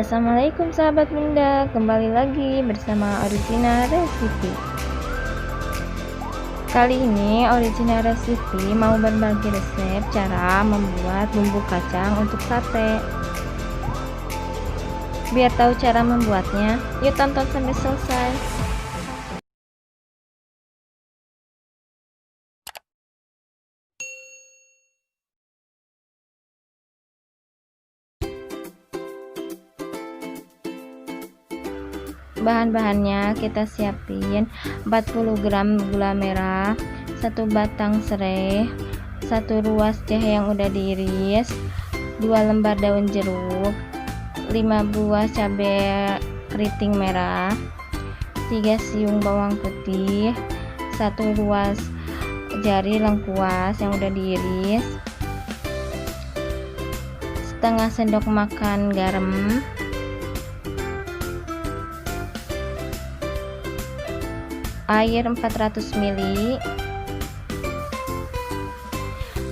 Assalamualaikum sahabat Bunda, kembali lagi bersama Original Recipe. Kali ini Original Recipe mau berbagi resep cara membuat bumbu kacang untuk sate. Biar tahu cara membuatnya, yuk tonton sampai selesai. Bahan-bahannya kita siapin 40 gram gula merah, 1 batang serai, 1 ruas jahe yang udah diiris, 2 lembar daun jeruk, 5 buah cabai keriting merah, 3 siung bawang putih, 1 ruas jari lengkuas yang udah diiris, setengah sendok makan garam, air 400 ml,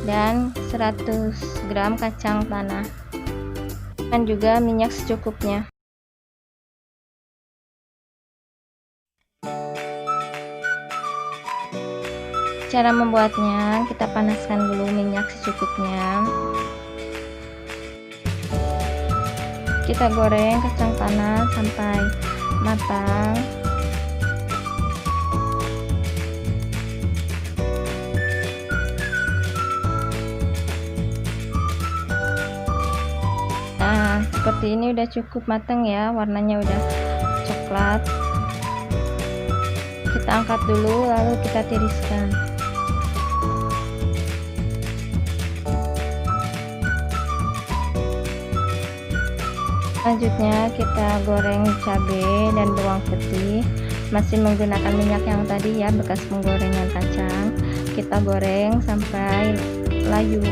dan 100 gram kacang tanah, dan juga minyak secukupnya. Cara membuatnya, kita panaskan dulu minyak secukupnya. Kita goreng kacang tanah sampai matang. Nah, seperti ini udah cukup matang ya, warnanya udah coklat. Kita angkat dulu, lalu kita tiriskan. Selanjutnya kita goreng cabai dan bawang putih, masih menggunakan minyak yang tadi ya, bekas penggorengan kacang. Kita goreng sampai layu.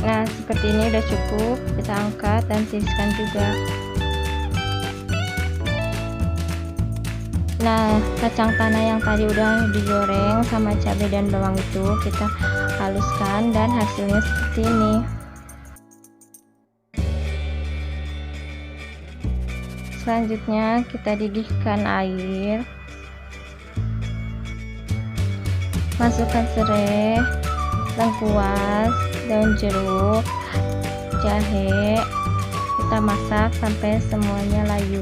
Nah, seperti ini udah cukup, kita angkat dan tiriskan juga. Nah, kacang tanah yang tadi udah digoreng sama cabai dan bawang itu kita haluskan dan hasilnya seperti ini. Selanjutnya kita didihkan air, masukkan serai, lengkuas, daun jeruk, jahe. Kita masak sampai semuanya layu.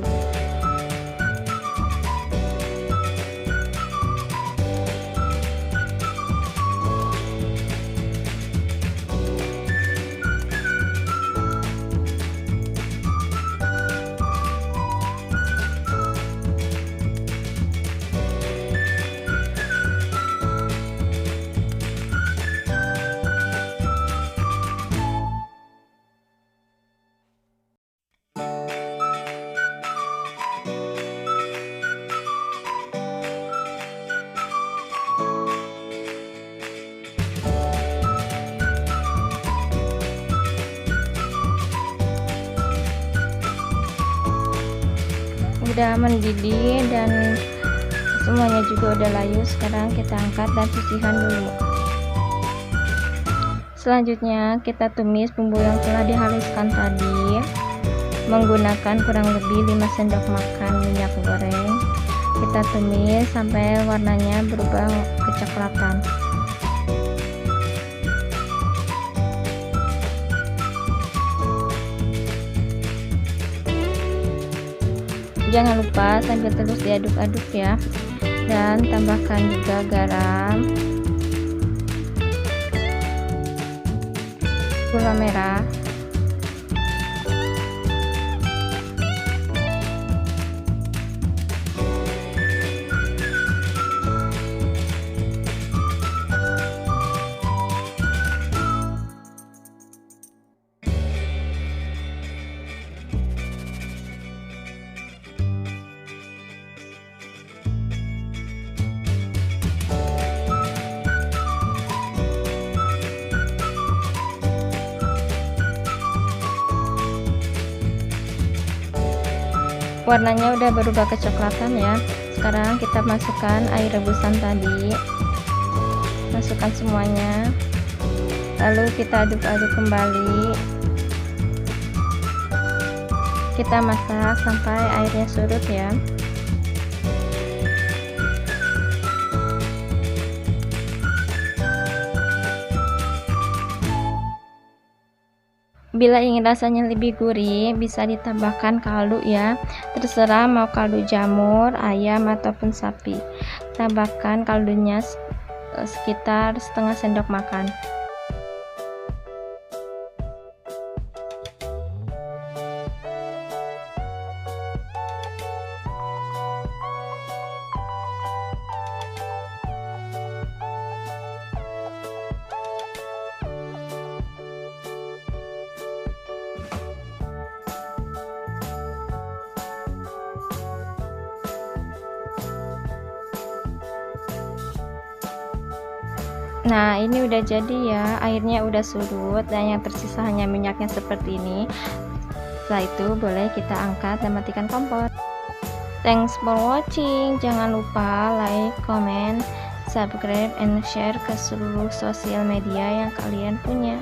Udah mendidih dan semuanya juga udah layu. Sekarang kita angkat dan sisihkan dulu. Selanjutnya kita tumis bumbu yang telah dihaluskan tadi menggunakan kurang lebih 5 sendok makan minyak goreng. Kita tumis sampai warnanya berubah kecoklatan. Jangan lupa sambil terus diaduk-aduk ya, dan tambahkan juga garam, gula merah, warnanya udah berubah kecoklatan ya. Sekarang kita masukkan air rebusan tadi, masukkan semuanya, Lalu kita aduk-aduk kembali. Kita masak sampai airnya surut ya. Bila ingin rasanya lebih gurih, bisa ditambahkan kaldu ya. Terserah mau kaldu jamur, ayam ataupun sapi. Tambahkan kaldunya sekitar setengah sendok makan. Nah, ini udah jadi ya, airnya udah surut dan yang tersisa hanya minyaknya seperti ini. Setelah itu boleh kita angkat dan matikan kompor. Thanks for watching. Jangan lupa like, comment, subscribe, and share ke seluruh sosial media yang kalian punya.